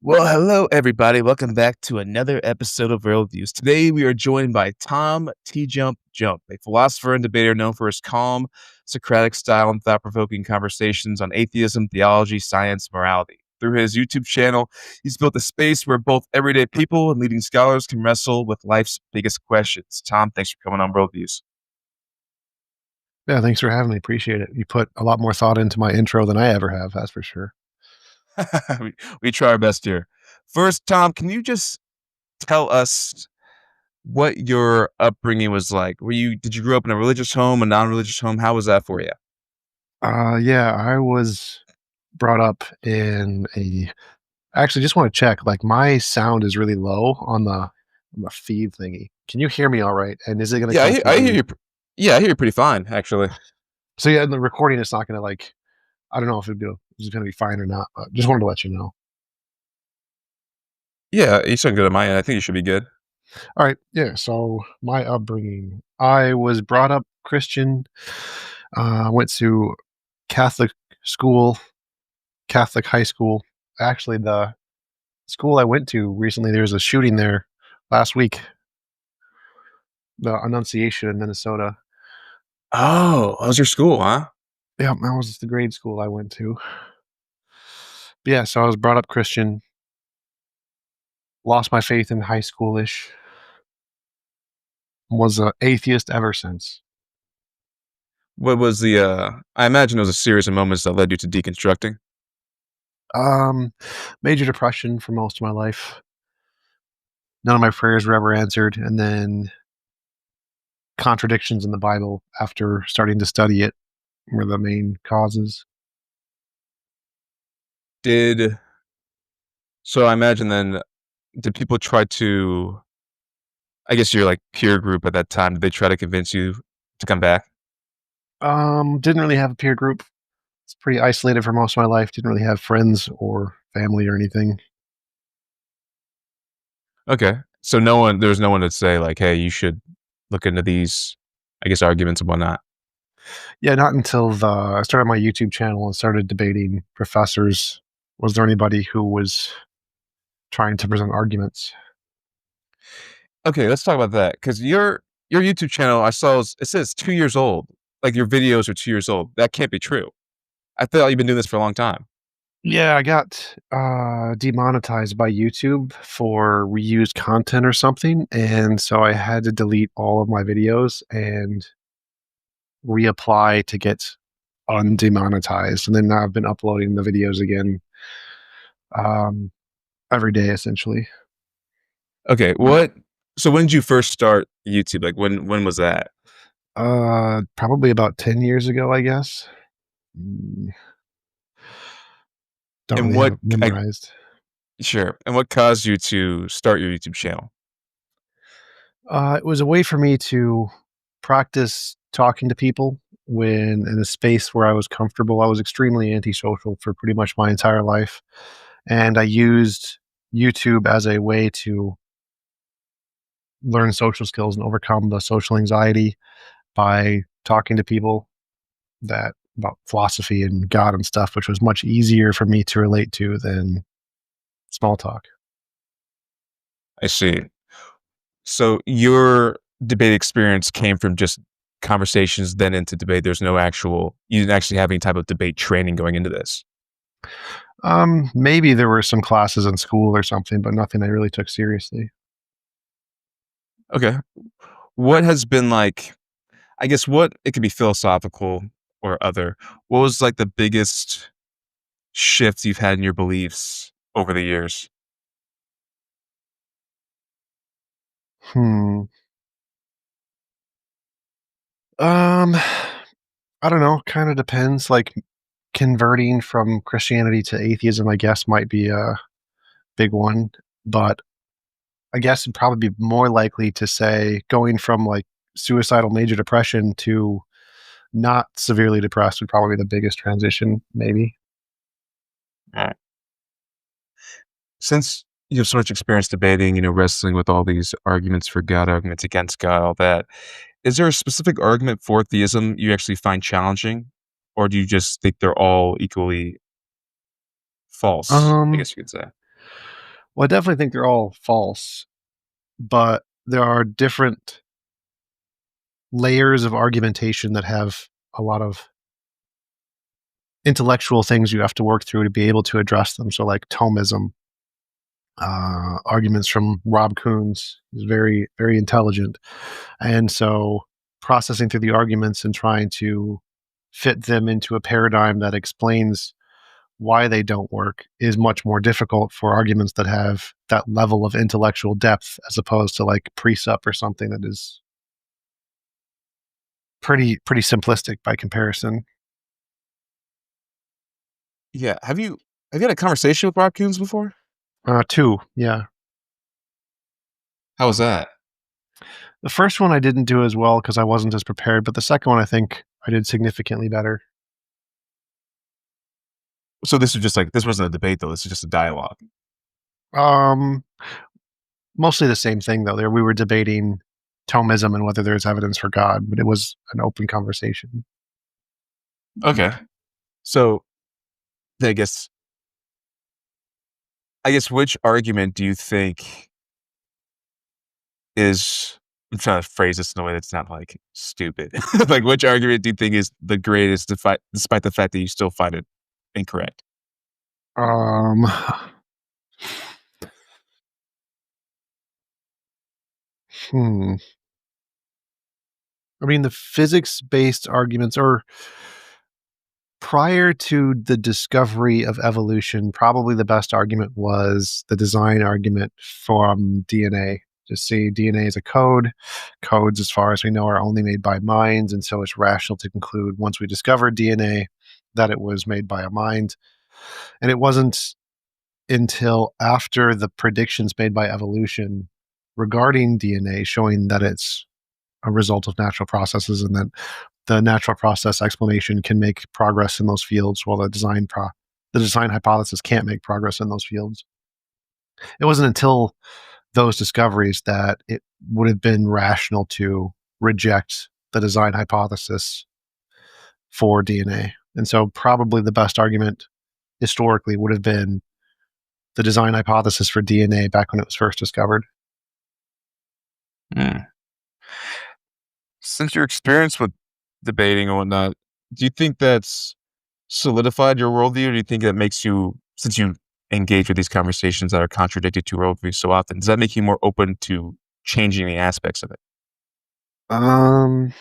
Well, hello, everybody. Welcome back to another episode of Worldviews. Today, we are joined by Tom TJump, a philosopher and debater known for his calm, Socratic style and thought provoking conversations on atheism, theology, science, morality. Through his YouTube channel, he's built a space where both everyday people and leading scholars can wrestle with life's biggest questions. Tom, thanks for coming on Worldviews. Yeah, thanks for having me. Appreciate it. You put a lot more thought into my intro than I ever have, that's for sure. we try our best here. First, Tom, can you just tell us what your upbringing was like? Did you grow up in a religious home, a non-religious home? How was that for you? Yeah, I was brought up in a actually just want to check, like my sound is really low on the feed thingy. Can you hear me all right? And is it gonna Yeah, come I hear through? you. Yeah, I hear you pretty fine, actually. So yeah, the recording is not gonna like I don't know if it's gonna be fine or not, but just wanted to let you know. Yeah, you sound good on my end. I think you should be good. All right, yeah. So my upbringing, I was brought up Christian. Went to Catholic school, Catholic high school. Actually, the school I went to recently, there was a shooting there last week, the Annunciation in Minnesota. Oh, how's your school, huh? Yeah, that was the grade school I went to. But yeah, so I was brought up Christian, lost my faith in high schoolish, was an atheist ever since. What was the I imagine it was a series of moments that led you to deconstructing. Um, Major depression for most of my life. None of my prayers were ever answered, and then contradictions in the Bible after starting to study it were the main causes. Did so I imagine then did people try to I guess your like peer group at that time, did they try to convince you to come back? Didn't really have a peer group. It's pretty isolated for most of my life. Didn't really have friends or family or anything. Okay. So there was no one to say like, hey, you should look into these, I guess, arguments and whatnot. Yeah, not until I started my YouTube channel and started debating professors. Was there anybody who was trying to present arguments? Okay, let's talk about that because your YouTube channel I saw it says 2 years old. Like your videos are 2 years old. That can't be true. I thought you've been doing this for a long time. Yeah, I got demonetized by YouTube for reused content or something, and so I had to delete all of my videos and reapply to get undemonetized. And then now I've been uploading the videos again um, every day, essentially. Okay, what? So when did you first start YouTube? Like when was that? Probably about 10 years ago, I guess. Mm, don't And really have what? it memorized. Sure. And what caused you to start your YouTube channel? It was a way for me to practice talking to people when in a space where I was comfortable. I was extremely antisocial for pretty much my entire life. And I used YouTube as a way to learn social skills and overcome the social anxiety by talking to people that about philosophy and God and stuff, which was much easier for me to relate to than small talk. I see. So your debate experience came from just conversations, then into debate. You didn't actually have any type of debate training going into this. Maybe there were some classes in school or something, but nothing I really took seriously. Okay. What has been like, I guess what it could be philosophical or other. What was like the biggest shift you've had in your beliefs over the years? Hmm. Um, I don't know. Kind of depends. Like converting from Christianity to atheism, I guess, might be a big one. But I guess it'd probably be more likely to say going from like suicidal major depression to not severely depressed would probably be the biggest transition, maybe. Right. Since you have so much experience debating, wrestling with all these arguments for God, arguments against God, all that, is there a specific argument for theism you actually find challenging? Or do you just think they're all equally false, I Um, guess you could say? Well, I definitely think they're all false, but there are different layers of argumentation that have a lot of intellectual things you have to work through to be able to address them. So, like Thomism, arguments from Rob Coons is very, very intelligent. And so, processing through the arguments and trying to fit them into a paradigm that explains why they don't work is much more difficult for arguments that have that level of intellectual depth as opposed to like precept or something that is pretty simplistic by comparison. Yeah. Have you had a conversation with raccoons before? Two, yeah. How was that? The first one I didn't do as well because I wasn't as prepared, but the second one I think I did significantly better. So this was just like this wasn't a debate though. This is just a dialogue. Um, Mostly the same thing though. There we were debating Thomism and whether there's evidence for God, but it was an open conversation. Okay. So I guess which argument do you think is I'm trying to phrase this in a way that's not like stupid. Like which argument do you think is the greatest despite the fact that you still find it incorrect? Um, hmm. I mean, the physics-based arguments, or prior to the discovery of evolution, probably the best argument was the design argument from DNA. Just see DNA is a code. Codes, as far as we know, are only made by minds, and so it's rational to conclude once we discovered DNA that it was made by a mind. And it wasn't until after the predictions made by evolution regarding DNA showing that it's a result of natural processes and that the natural process explanation can make progress in those fields while the design hypothesis can't make progress in those fields. It wasn't until those discoveries that it would have been rational to reject the design hypothesis for DNA. And so probably the best argument historically would have been the design hypothesis for DNA back when it was first discovered. Mm. Since your experience with debating and whatnot, do you think that's solidified your worldview? Or do you think that makes you, since you engage with these conversations that are contradicted to worldview so often, does that make you more open to changing the aspects of it? Um,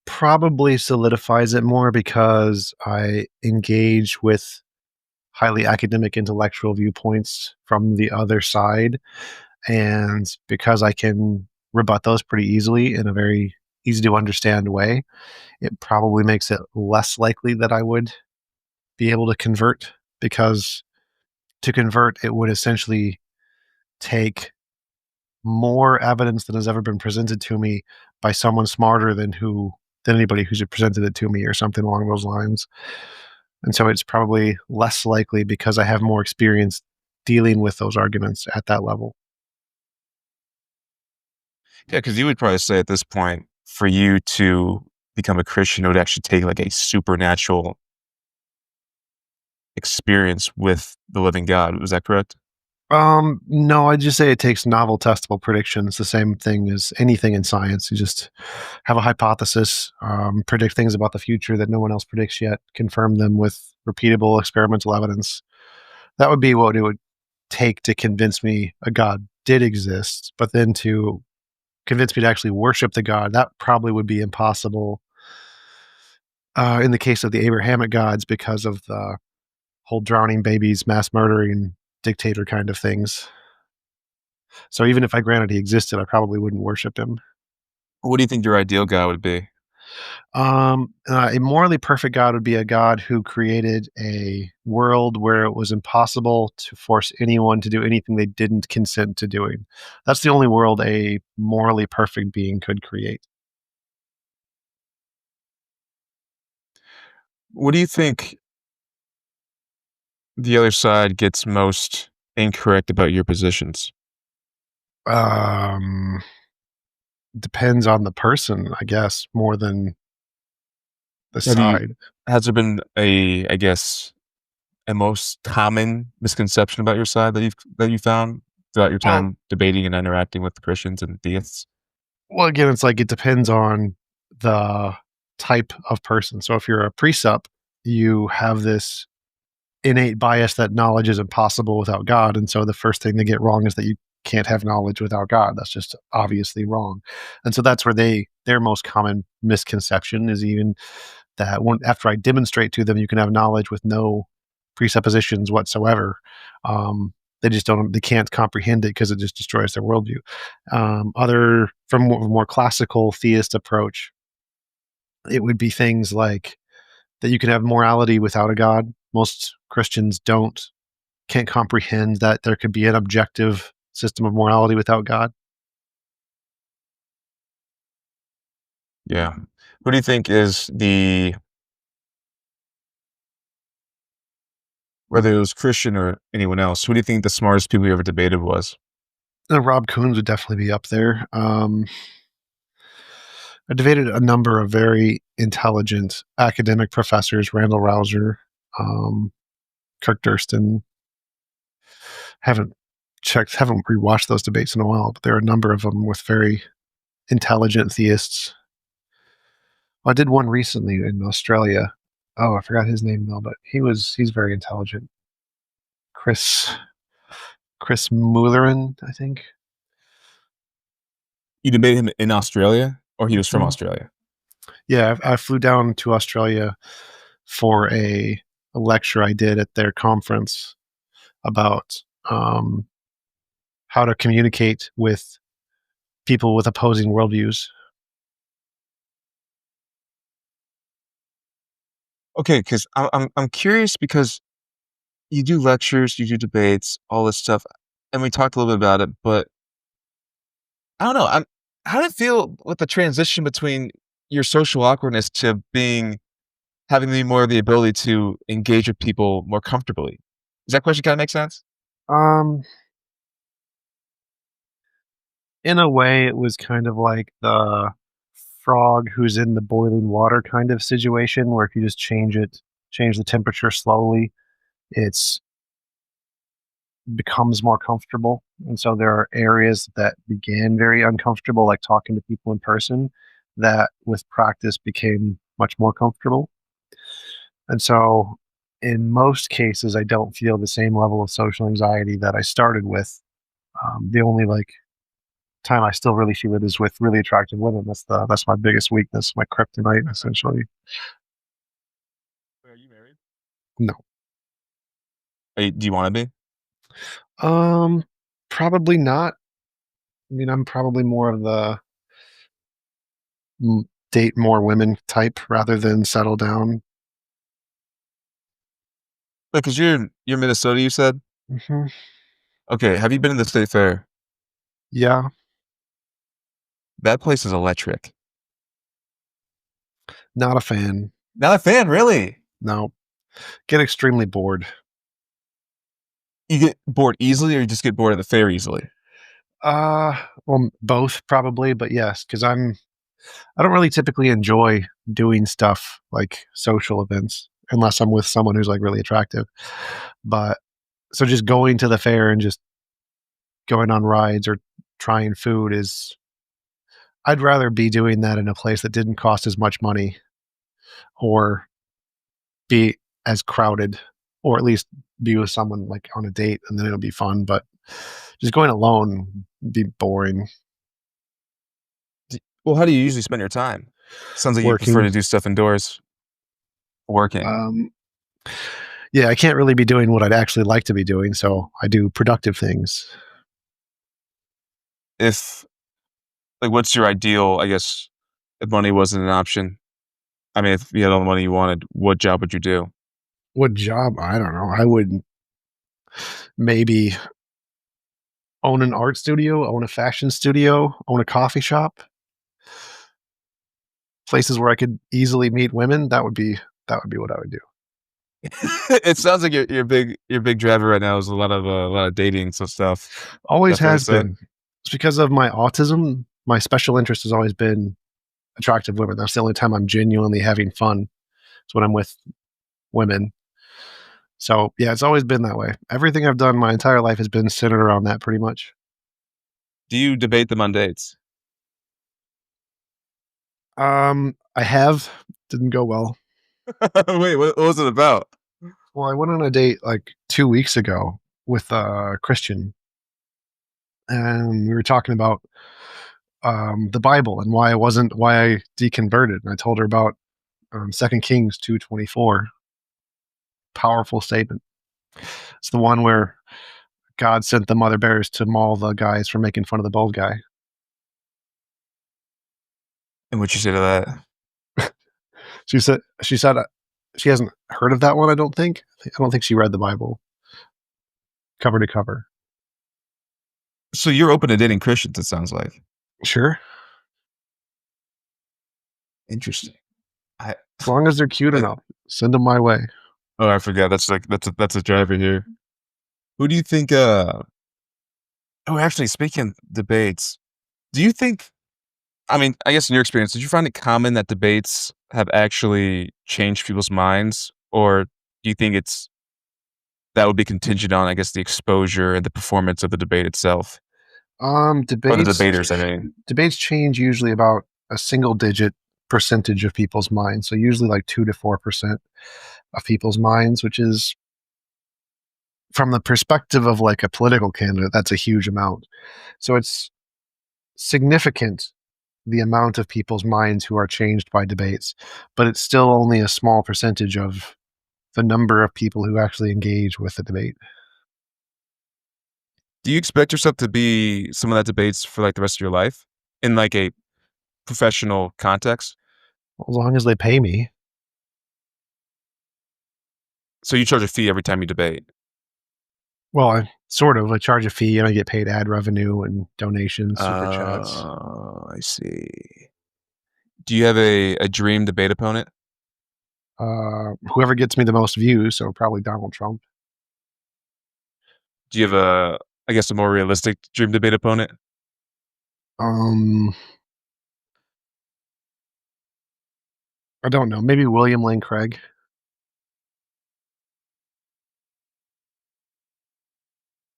Probably solidifies it more because I engage with highly academic intellectual viewpoints from the other side. And because I can rebut those pretty easily in a very easy to understand way, it probably makes it less likely that I would be able to convert because to convert, it would essentially take more evidence than has ever been presented to me by someone smarter than anybody who's presented it to me or something along those lines. And so it's probably less likely because I have more experience dealing with those arguments at that level. Yeah, because you would probably say at this point, for you to become a Christian, it would actually take like a supernatural experience with the living God. Was that correct? No, I'd just say it takes novel testable predictions, the same thing as anything in science. You just have a hypothesis, predict things about the future that no one else predicts yet, confirm them with repeatable experimental evidence. That would be what it would take to convince me a God did exist, but then to convince me to actually worship the God, that probably would be impossible in the case of the Abrahamic gods because of the whole drowning babies, mass murdering dictator kind of things. So even if I granted he existed, I probably wouldn't worship him. What do you think your ideal God would be? A morally perfect God would be a God who created a world where it was impossible to force anyone to do anything they didn't consent to doing. That's the only world a morally perfect being could create. What do you think the other side gets most incorrect about your positions? Um, Depends on the person, I guess, more than the Have you side. has there been a, I guess, and most common misconception about your side that you found throughout your Well time debating and interacting with Christians and theists? well, again, it's like it depends on the type of person. So if you're a precept, you have this innate bias that knowledge is impossible without God, and so the first thing they get wrong is that you can't have knowledge without God. That's just obviously wrong. And so that's where their most common misconception is even that when after I demonstrate to them you can have knowledge with no presuppositions whatsoever, they just don't they can't comprehend it because it just destroys their worldview. Other from more classical theist approach, it would be things like that you can have morality without a God. Most Christians can't comprehend that there could be an objective system of morality without God. Yeah. Who do you think is the whether it was Christian or anyone else, who do you think the smartest people you ever debated was? Rob Coons would definitely be up there. I debated a number of very intelligent academic professors, Randall Rouser, um, Kirk Durston. Haven't rewatched those debates in a while, but there are a number of them with very intelligent theists. I did one recently in Australia. Oh, I forgot his name though, but he's very intelligent. Chris Chris Mutherin, I think. You debated him in Australia, or he was from Mhm. Australia? Yeah, I flew down to Australia for a lecture I did at their conference about um, how to communicate with people with opposing worldviews. Okay, because I'm curious because you do lectures, you do debates, all this stuff, and we talked a little bit about it, but I don't know. How did it feel with the transition between your social awkwardness to having more of the ability to engage with people more comfortably? Does that question kind of make sense? Um, in a way, it was kind of like the frog who's in the boiling water kind of situation, where if you just change the temperature slowly, it's becomes more comfortable. And so there are areas that began very uncomfortable, like talking to people in person, that with practice became much more comfortable. And so in most cases, I don't feel the same level of social anxiety that I started with. The only time I still really feel it is with really attractive women. That's my biggest weakness, my kryptonite, essentially. Wait, are you married? No. Do you want to be? Um, Probably not. I mean, I'm probably more of the date more women type rather than settle down. Because you're Minnesota, you said. Hmm. Okay, have you been to the state fair? Yeah, That place is electric. not a fan. Not a fan, really. No, get extremely bored. You get bored easily, or you just get bored at the fair easily. Well, both probably, but yes, because I don't really typically enjoy doing stuff like social events unless I'm with someone who's like really attractive. But so just going to the fair and just going on rides or trying food is I'd rather be doing that in a place that didn't cost as much money or be as crowded or at least be with someone like on a date and then it'll be fun. But just going alone would be boring. Well, how do you usually spend your time? Sounds like you prefer Working. to do stuff indoors, working. Um, yeah, I can't really be doing what I'd actually like to be doing, so I do productive things. If what's your ideal? I guess if money wasn't an option. I mean, if you had all the money you wanted, what job would you do? What job? I don't know. I would maybe own an art studio, own a fashion studio, own a coffee shop, places where I could easily meet women. That would be what I would do. It sounds like your big driver right now is a lot of dating and stuff. Is Always that fair to has say? been. It's because of my autism. My special interest has always been attractive women. That's the only time I'm genuinely having fun. It's when I'm with women. So, yeah, it's always been that way. Everything I've done my entire life has been centered around that pretty much. Do you debate them on dates? I have. Didn't go well. Wait, what was it about? Well, I went on a date like 2 weeks ago with a Christian, and we were talking about, the Bible and why I deconverted, and I told her about, 2 Kings 2:24. Powerful statement. It's the one where God sent the mother bears to maul the guys for making fun of the bald guy. And what you say to that? She said she hasn't heard of that one, I don't think. I don't think she read the Bible cover to cover. So you're open to dating Christians, it sounds like. Sure. Interesting. I As long as they're cute uh, enough, send them my way. oh, I forgot. That's like that's a driver here. Who do you think? Oh, actually, speaking debates, do you think? I mean, I guess in your experience, did you find it common that debates have actually changed people's minds, or do you think it's that would be contingent on, I guess, the exposure and the performance of the debate itself, or the Debates debaters? I mean, debates change usually about a single digit percentage of people's minds. So usually like 2 to 4% of people's minds, which is from the perspective of like a political candidate, that's a huge amount. So it's significant the amount of people's minds who are changed by debates, but it's still only a small percentage of the number of people who actually engage with the debate. do you expect yourself to be some of that debates for like the rest of your life in like a professional context? As long as they pay me. So you charge a fee every time you debate. Well, I charge a fee and I get paid ad revenue and donations, super chats. Oh, I see. Do you have a dream debate opponent? Whoever gets me the most views, so probably Donald Trump. Do you have I guess, a more realistic dream debate opponent? Um, I don't know. Maybe William Lane Craig.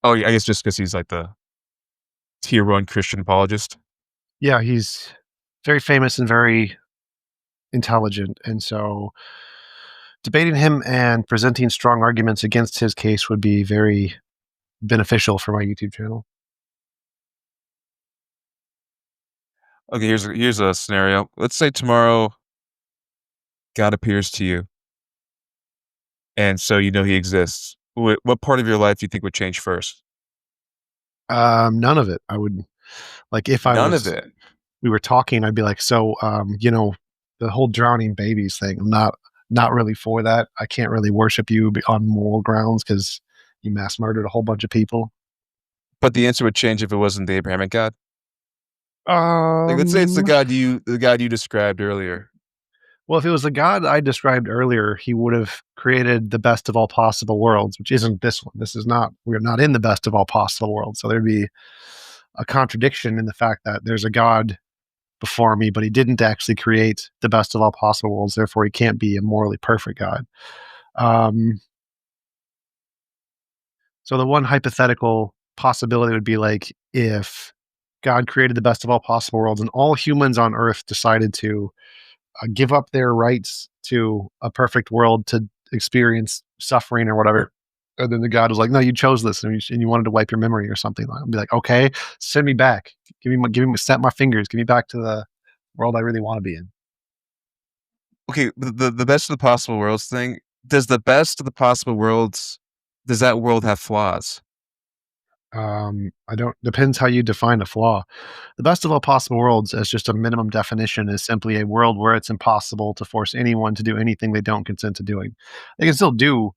Oh, yeah, I guess just because he's like the tier 1 Christian apologist. Yeah, he's very famous and very intelligent, and so debating him and presenting strong arguments against his case would be very beneficial for my YouTube channel. Okay, here's a scenario. Let's say tomorrow God appears to you, and so you know he exists. What part of your life do you think would change first? None of it. I would like if I None of was it. we were talking, I'd be like, "So, the whole drowning babies thing, I'm not really for that. I can't really worship you on moral grounds because you mass murdered a whole bunch of people." But the answer would change if it wasn't the Abrahamic God. Like, let's say it's Um, the God you described earlier. well, if it was the God I described earlier, he would have created the best of all possible worlds, which isn't this one. This is not we're not in the best of all possible worlds. So there'd be a contradiction in the fact that there's a God before me, but he didn't actually create the best of all possible worlds. Therefore, he can't be a morally perfect God. Um, so the one hypothetical possibility would be like if God created the best of all possible worlds and all humans on Earth decided to give up their rights to a perfect world to experience suffering or whatever. And then the God was like, "No, you chose this, and you wanted to wipe your memory or something." I'd be like, "Okay, send me back. Snap my fingers. Give me back to the world I really want to be in." Okay, the best of the possible worlds thing, does the best of the possible worlds does that world have flaws? I don't. Depends how you define a flaw. The best of all possible worlds, as just a minimum definition, is simply a world where it's impossible to force anyone to do anything they don't consent to doing. They can still do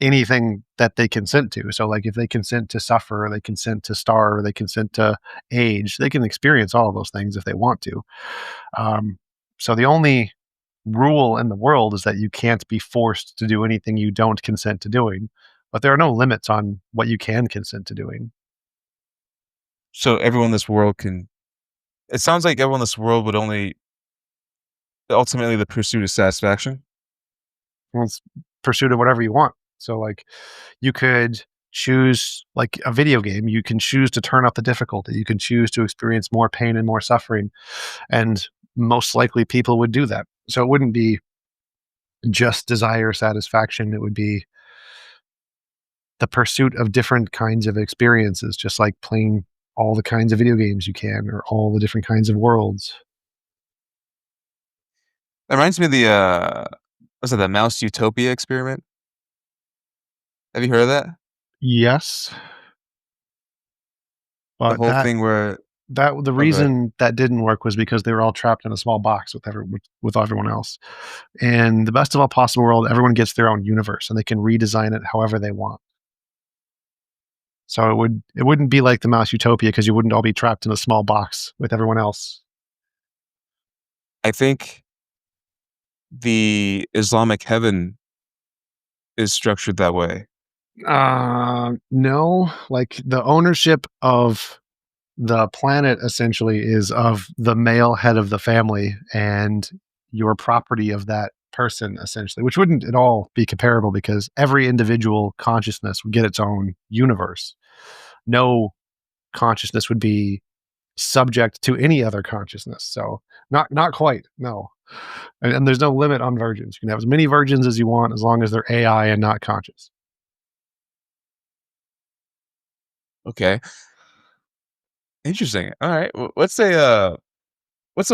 anything that they consent to. So, like, if they consent to suffer, or they consent to starve, or they consent to age, they can experience all of those things if they want to. Um, so, the only rule in the world is that you can't be forced to do anything you don't consent to doing. But there are no limits on what you can consent to doing. So everyone in this world can it sounds like everyone in this world would only ultimately the pursuit of satisfaction? Well, it's pursuit of whatever you want. So like you could choose like a video game, you can choose to turn up the difficulty, you can choose to experience more pain and more suffering, and most likely people would do that. So it wouldn't be just desire satisfaction, it would be the pursuit of different kinds of experiences, just like playing all the kinds of video games you can or all the different kinds of worlds. That reminds me of the, was it the Mouse Utopia experiment? Have you heard of that? Yes, The but whole thing where the oh, go ahead. reason that didn't work was because they were all trapped in a small box with everyone else. And the best of all possible world, everyone gets their own universe and they can redesign it however they want. So it wouldn't be like the Mouse Utopia because you wouldn't all be trapped in a small box with everyone else. I think the Islamic heaven is structured that way. No, like the ownership of the planet essentially is of the male head of the family and your property of that person essentially, which wouldn't at all be comparable because every individual consciousness would get its own universe. No consciousness would be subject to any other consciousness. So not quite, no. And there's no limit on virgins. You can have as many virgins as you want as long as they're AI and not conscious. Okay, interesting. Alright, what's a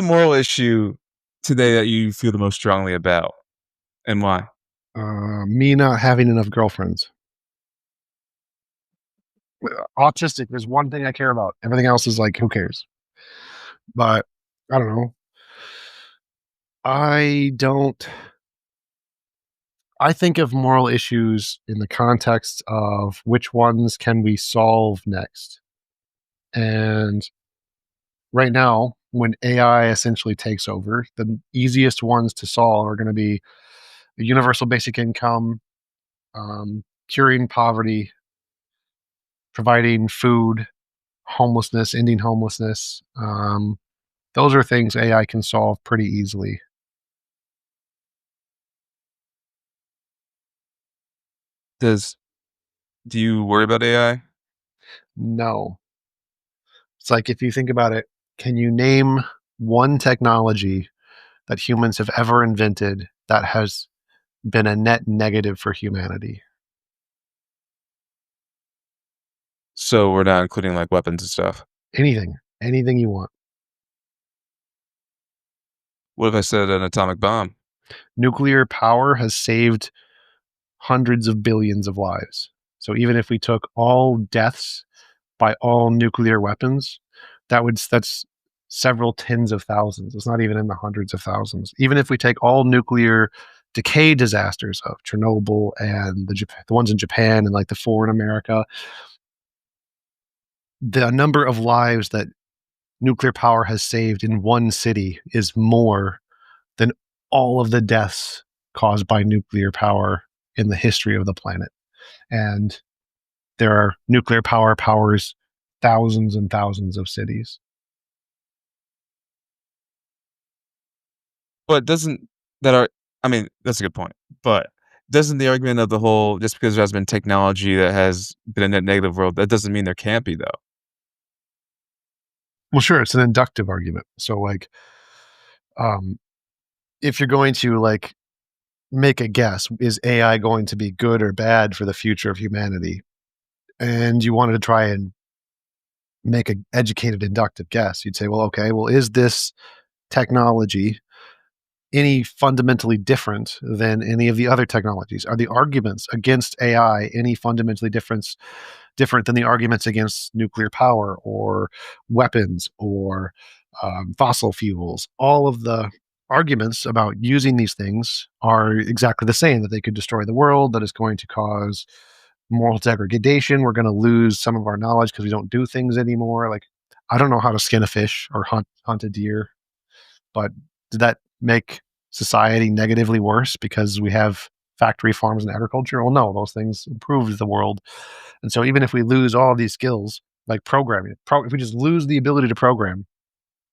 moral issue today that you feel the most strongly about, and why? Me not having enough girlfriends. Autistic, there's one thing I care about. Everything else is like, who cares? But I don't know. I don't. I think of moral issues in the context of which ones can we solve next. And right now, when AI essentially takes over, the easiest ones to solve are going to be a universal basic income, curing poverty, providing food, homelessness, ending homelessness. Those are things AI can solve pretty easily. Does do you worry about AI? No. It's like if you think about it, can you name one technology that humans have ever invented that has been a net negative for humanity? So we're not including, like, weapons and stuff. Anything, anything you want. What if I said an atomic bomb? Nuclear power has saved hundreds of billions of lives. So even if we took all deaths by all nuclear weapons, that's several tens of thousands. It's not even in the hundreds of thousands. Even if we take all nuclear decay disasters of Chernobyl and the ones in Japan and like the four in America, the number of lives that nuclear power has saved in one city is more than all of the deaths caused by nuclear power in the history of the planet. And there are nuclear power powers thousands and thousands of cities. But doesn't that ar I mean, that's a good point, but doesn't the argument of the whole just because there has been technology that has been a net negative world, that doesn't mean there can't be, though? Well, sure, it's an inductive argument. So, like, um, if you're going to like make a guess, is AI going to be good or bad for the future of humanity? And you wanted to try and make an educated inductive guess, you'd say, well, okay, well, is this technology any fundamentally different than any of the other technologies? Are the arguments against AI any fundamentally different than the arguments against nuclear power or weapons or fossil fuels? All of the arguments about using these things are exactly the same, that they could destroy the world, that is going to cause moral degradation. We're going to lose some of our knowledge because we don't do things anymore. Like, I don't know how to skin a fish or hunt a deer, but did that make society negatively worse because we have factory farms and agriculture? Well, no, those things improved the world. And so even if we lose all of these skills, like programming, if we just lose the ability to program,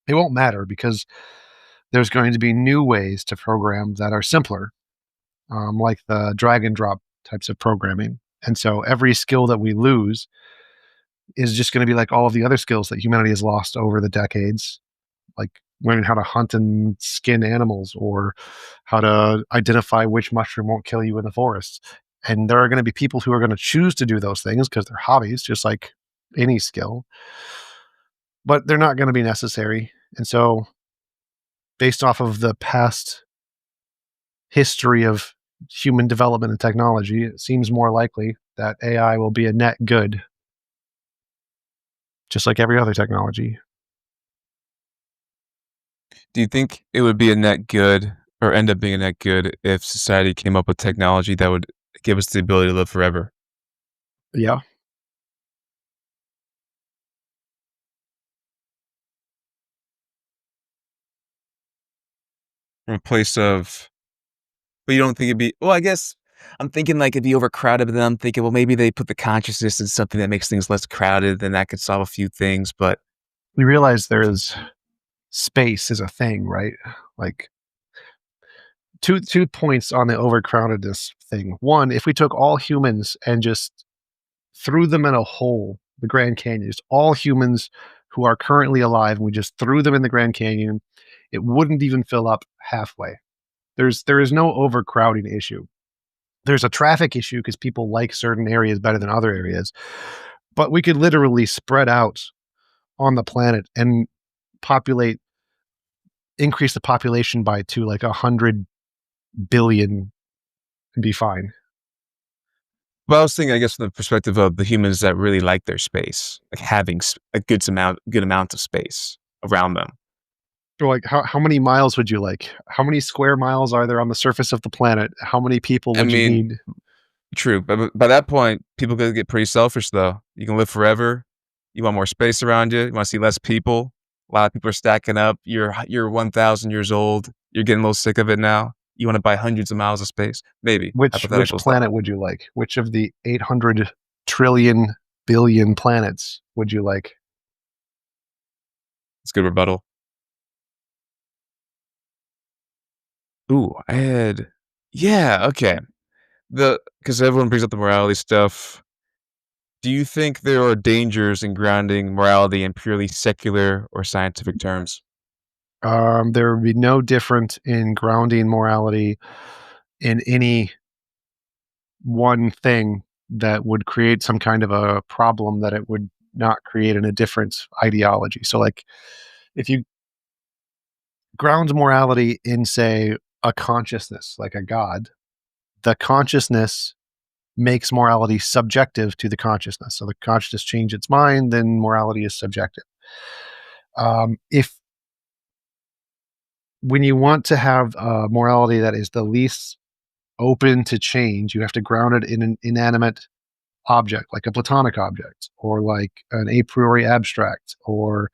it won't matter because there's going to be new ways to program that are simpler, like the drag and drop types of programming. And so every skill that we lose is just going to be like all of the other skills that humanity has lost over the decades, like learning how to hunt and skin animals or how to identify which mushroom won't kill you in the forest. And there are going to be people who are going to choose to do those things because they're hobbies, just like any skill, but they're not going to be necessary. And so, based off of the past history of human development and technology, it seems more likely that AI will be a net good, just like every other technology. Do you think it would be a net good or end up being a net good if society came up with technology that would give us the ability to live forever? Yeah. In place of but you don't think it'd be well, I guess I'm thinking like it'd be overcrowded, but then I'm thinking, well, maybe they put the consciousness in something that makes things less crowded, then that could solve a few things, but We realize there's space is a thing, right? Like two points on the overcrowdedness thing. One, if we took all humans and just threw them in a hole, the Grand Canyon, just all humans who are currently alive, and we just threw them in the Grand Canyon, it wouldn't even fill up halfway. There is no overcrowding issue. There's a traffic issue because people like certain areas better than other areas, but we could literally spread out on the planet and populate increase the population by to like 100 billion and be fine. well, I was thinking, I guess, from the perspective of the humans that really like their space, like having a good amount of space around them. Or like how many miles would you like? How many square miles are there on the surface of the planet? How many people I would you mean, need? true, but by that point, people could get pretty selfish, though. You can live forever. You want more space around you. You want to see less people. A lot of people are stacking up. You're 1,000 years old. You're getting a little sick of it now. You want to buy hundreds of miles of space? Maybe Which hypothetical stuff. planet would you like? Which of the 800 trillion billion planets would you like? It's a good rebuttal. Ooh, I had yeah, okay. The because everyone brings up the morality stuff. Do you think there are dangers in grounding morality in purely secular or scientific terms? There would be no different in grounding morality in any one thing that would create some kind of a problem that it would not create in a different ideology. So, like, if you ground morality in, say, a consciousness, like a God, the consciousness makes morality subjective to the consciousness. So the consciousness change its mind, then morality is subjective. If when you want to have a morality that is the least open to change, you have to ground it in an inanimate object, like a platonic object, or like an a priori abstract, or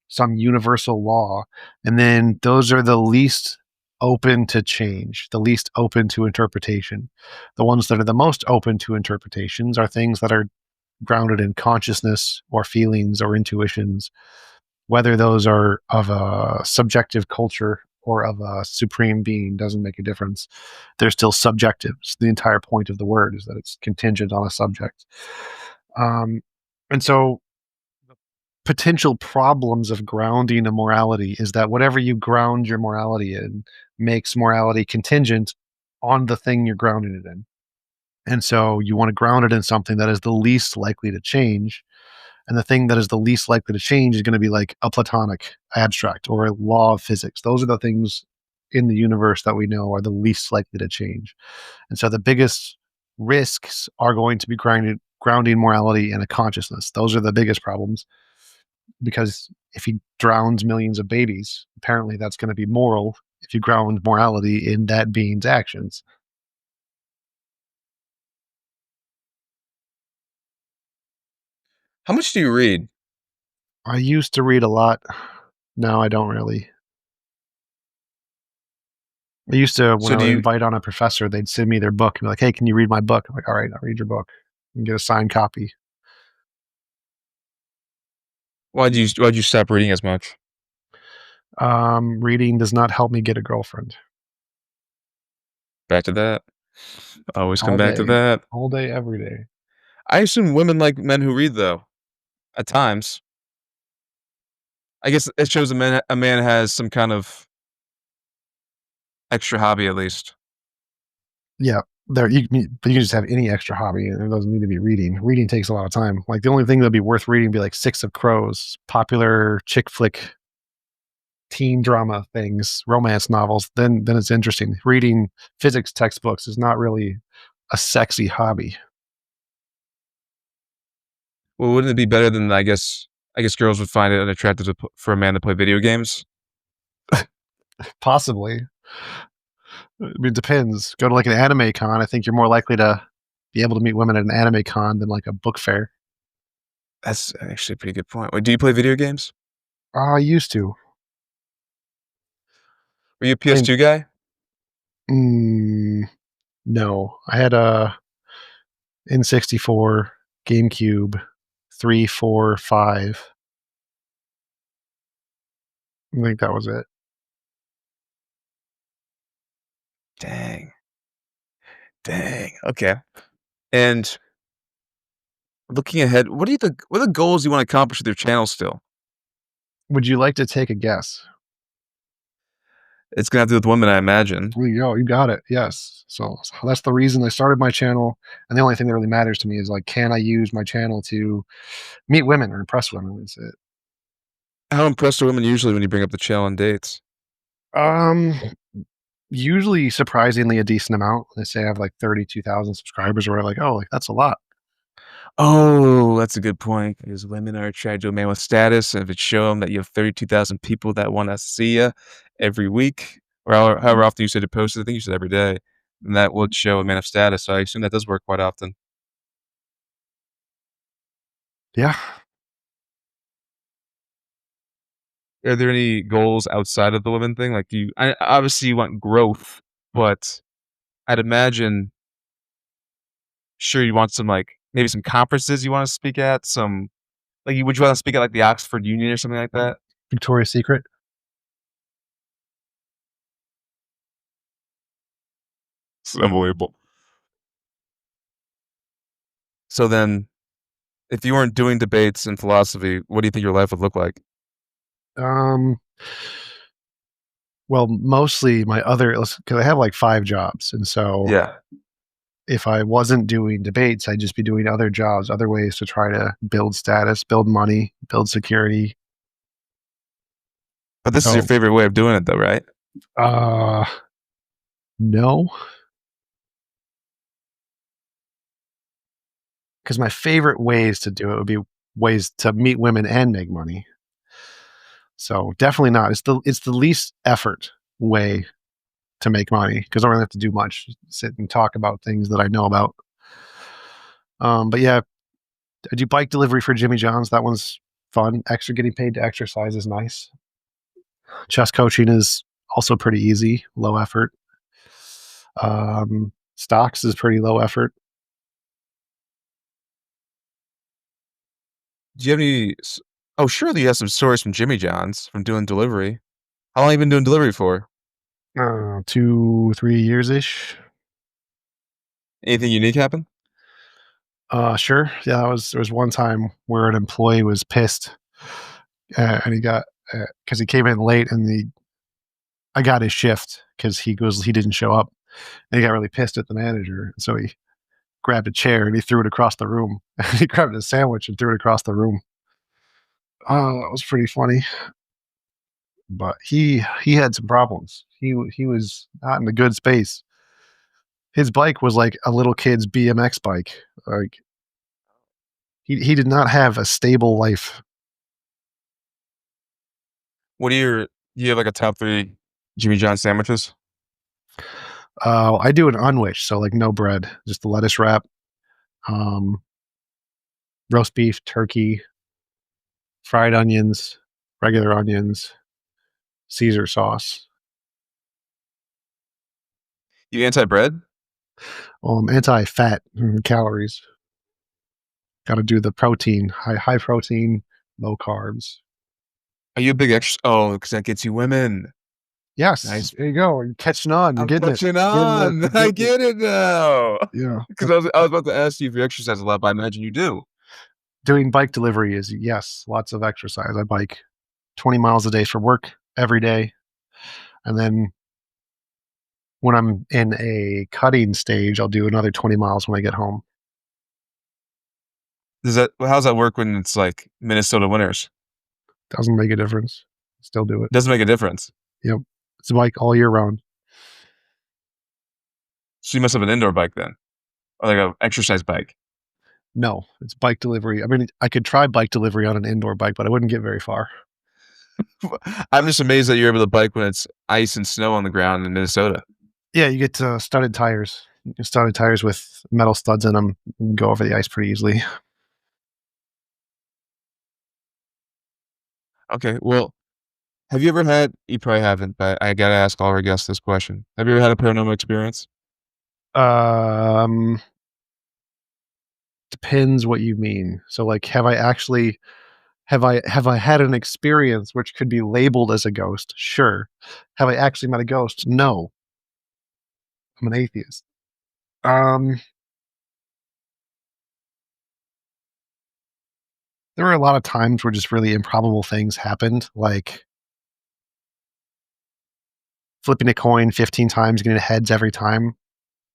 some universal law. And then those are the least open to change, the least open to interpretation. The ones that are the most open to interpretations are things that are grounded in consciousness or feelings or intuitions, whether those are of a subjective culture or of a supreme being doesn't make a difference. They're still subjective. So the entire point of the word is that it's contingent on a subject. Um, and so potential problems of grounding a morality is that whatever you ground your morality in makes morality contingent on the thing you're grounding it in. And so you want to ground it in something that is the least likely to change. And the thing that is the least likely to change is going to be like a platonic abstract or a law of physics. Those are the things in the universe that we know are the least likely to change. And so the biggest risks are going to be grounding morality in a consciousness. Those are the biggest problems because if he drowns millions of babies, apparently that's going to be moral if you ground morality in that being's actions. How much do you read? I used to read a lot. Now I don't really. I used to, when So I do would you invite on a professor, they'd send me their book and be like, "Hey, can you read my book?" I'm like, "All right, I'll read your book and get a signed copy." why'd you stop reading as much? Reading does not help me get a girlfriend. Back to that? Always come All back to day. that. All day, every day. I assume women like men who read, though, at times. I guess it shows a man has some kind of extra hobby at least. Yeah. There but you can just have any extra hobby, and it doesn't need to be reading. Reading takes a lot of time. Like, the only thing that'd be worth reading would be, like, Six of Crows, popular chick flick teen drama things, romance novels, then it's interesting. Reading physics textbooks is not really a sexy hobby. Well, wouldn't it be better than I guess girls would find it unattractive for a man to play video games? Possibly. I mean, it depends. Go to, like, an anime con, I think you're more likely to be able to meet women at an anime con than, like, a book fair. That's actually a pretty good point. Wait, do you play video games? I used to. Were you a Playing PS2 guy? mm, no. I had a N64, GameCube, 3, 4, 5. I think that was it. Dang. Dang. Okay. And looking ahead, what are the goals you wanna accomplish with your channel still? Would you like to take a guess? It's gonna have to do with women, I imagine. There you go, you got it, yes. So that's the reason I started my channel, and the only thing that really matters to me is, like, can I use my channel to meet women or impress women? That's it. How impressed are women usually when you bring up the channel on dates? Um, Usually surprisingly a decent amount. They say I have, like, 32,000 subscribers, or like, "Oh, like, that's a lot." Oh, that's a good point, because women are attracted to a man with status, and if it show them that you have 32,000 people that wanna see you every week, or however often you said to post it, I think you said every day, then that would show a man of status, so I assume that does work quite often. Yeah. Are there any goals outside of the women thing? Like, obviously, you want growth, but I'd imagine sure you want some, like, maybe some conferences you wanna speak at, would you wanna speak at, like, the Oxford Union or something like that? Victoria's Secret? It's unbelievable. So then, if you weren't doing debates in philosophy, what do you think your life would look like? Um, well, mostly my other, because I have, like, 5 jobs, and so Yeah. if I wasn't doing debates, I'd just be doing other jobs, other ways to try to build status, build money, build security. But this is your So, favorite way of doing it though, right? uh, no, because my favorite ways to do it would be ways to meet women and make money. So, definitely not. It's the least effort way to make money because I don't really have to do much. Sit and talk about things that I know about. But yeah, I do bike delivery for Jimmy John's. That one's fun. Extra getting paid to exercise is nice. Chess coaching is also pretty easy, low effort. Stocks is pretty low effort. Do you have any oh, surely you have some stories from Jimmy John's from doing delivery. How long you been doing delivery for? 2, 3 years ish. Anything unique happen? Sure. Yeah, there was one time where an employee was pissed, and he got because he came in late, and I got his shift because he didn't show up, and he got really pissed at the manager. So he grabbed a chair and he threw it across the room. He grabbed a sandwich and threw it across the room. Oh, that was pretty funny. But he had some problems. He was not in a good space. His bike was like a little kid's BMX bike. Like, he did not have a stable life. What are your do you have like a top 3 Jimmy John sandwiches? I do an unwich, so like no bread, just the lettuce wrap, um, roast beef, turkey, fried onions, regular onions, Caesar sauce. You anti-bread? Anti-fat, calories. Got to do the protein, high protein, low carbs. Are you a big because that gets you women. Yes, Nice. there you go. You're catching on. You're I'm getting it. catching Getting it. on. You're I getting it. get it now. Yeah. Because I was about to ask you if you exercise a lot, but I imagine you do. Doing bike delivery is, yes, lots of exercise. I bike 20 miles a day for work every day. And then when I'm in a cutting stage, I'll do another 20 miles when I get home. How's that work when it's like Minnesota winters? Doesn't make a difference. Still do it. Doesn't make a difference. Yep. It's a bike all year round. So you must have an indoor bike then, or like a exercise bike. No, it's bike delivery. I mean, I could try bike delivery on an indoor bike, but I wouldn't get very far. I'm just amazed that you're able to bike when it's ice and snow on the ground in Minnesota. Yeah, you get studded tires. Studded tires with metal studs in them. You can go over the ice pretty easily. Okay, well, have you ever had? You probably haven't, but I gotta ask all our guests this question. Have you ever had a paranormal experience? Um, Depends what you mean. So, like, have I had an experience which could be labeled as a ghost? Sure. Have I actually met a ghost? No. I'm an atheist. Um, there were a lot of times where just really improbable things happened, like flipping a coin 15 times, getting heads every time.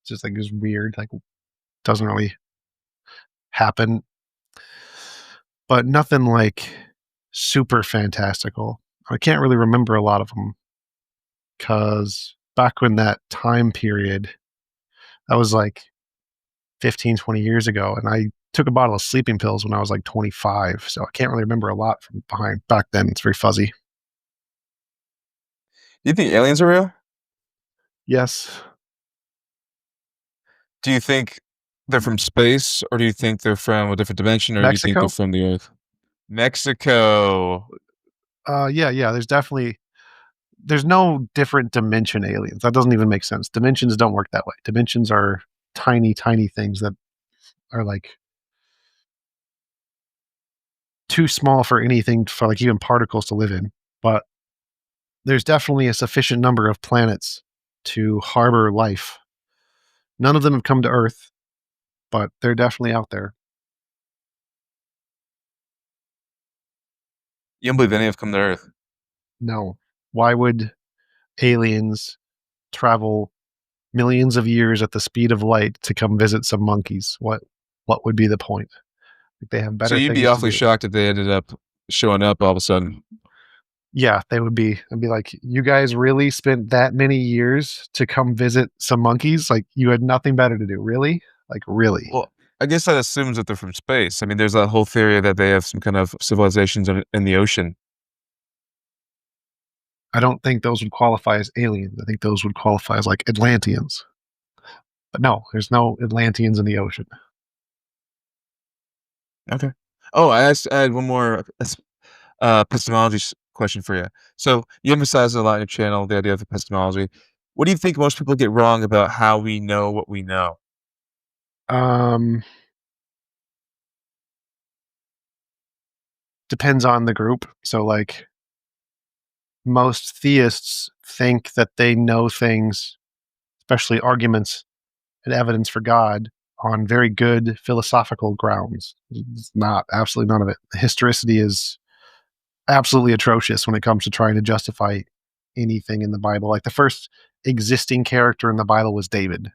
It's just like it was weird. Like doesn't really happen, but nothing like super fantastical. I can't really remember a lot of them because back when that time period, that was like 15, 20 years ago, and I took a bottle of sleeping pills when I was like 25, so I can't really remember a lot from behind back then. It's very fuzzy. Do you think aliens are real? Yes, Do you think they're from space, or do you think they're from a different dimension, or do you think they're Mexico. from the Earth? Mexico. Yeah, yeah. There's no different dimension aliens. That doesn't even make sense. Dimensions don't work that way. Dimensions are tiny, tiny things that are like too small for anything for like even particles to live in. But there's definitely a sufficient number of planets to harbor life. None of them have come to Earth, but they're definitely out there. You don't believe any have come to Earth? No. Why would aliens travel millions of years at the speed of light to come visit some monkeys? What would be the point? Like they have So better you'd be things to awfully do. shocked if they ended up showing up all of a sudden. Yeah, they would be. I'd be like, you guys really spent that many years to come visit some monkeys? Like you had nothing better to do, really? Like really? Well, I guess that assumes that they're from space. I mean, there's that whole theory that they have some kind of civilizations in the ocean. I don't think those would qualify as aliens. I think those would qualify as like Atlanteans. But no, there's no Atlanteans in the ocean. Okay. Oh, I had one more epistemology question for you. So you emphasize a lot on your channel the idea of epistemology. What do you think most people get wrong about how we know what we know? Um, Depends on the group. So like most theists think that they know things, especially arguments and evidence for God, on very good philosophical grounds. It's not, absolutely none of it. Historicity is absolutely atrocious when it comes to trying to justify anything in the Bible. Like the first existing character in the Bible was David.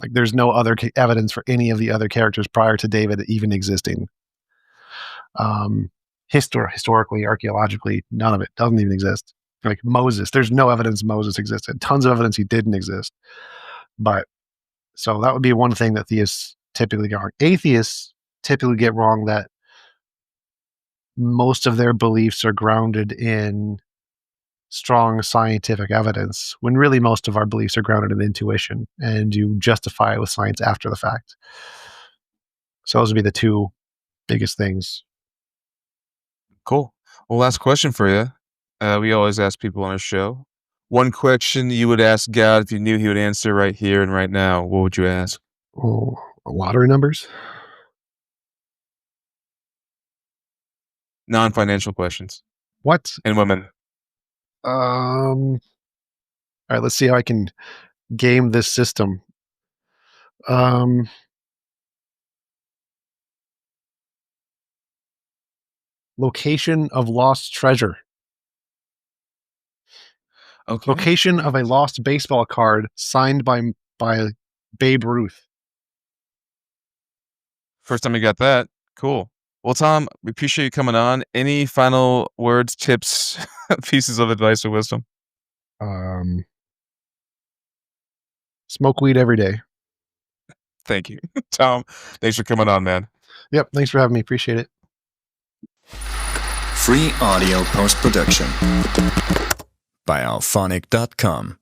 Like there's no other evidence for any of the other characters prior to David even existing. Um, Historically, archaeologically, none of it doesn't even exist. Like Moses, there's no evidence Moses existed. Tons of evidence he didn't exist. But so that would be one thing that theists typically get wrong. Atheists typically get wrong that most of their beliefs are grounded in strong scientific evidence, when really most of our beliefs are grounded in intuition and you justify it with science after the fact. So those would be the two biggest things. Cool. Well, last question for you. We always ask people on our show. One question you would ask God if you knew he would answer right here and right now. What would you ask? Oh, lottery numbers? Non-financial questions What? and women. Um, All right, let's see how I can game this system. Um, Location of lost treasure. Okay. Location of a lost baseball card signed by Babe Ruth. First time you got that. Cool. Well, Tom, we appreciate you coming on. Any final words, tips, pieces of advice or wisdom? Um, Smoke weed every day. Thank you. Tom, thanks for coming on, man. Yep. Thanks for having me. Appreciate it. Free audio post-production by alphonic.com.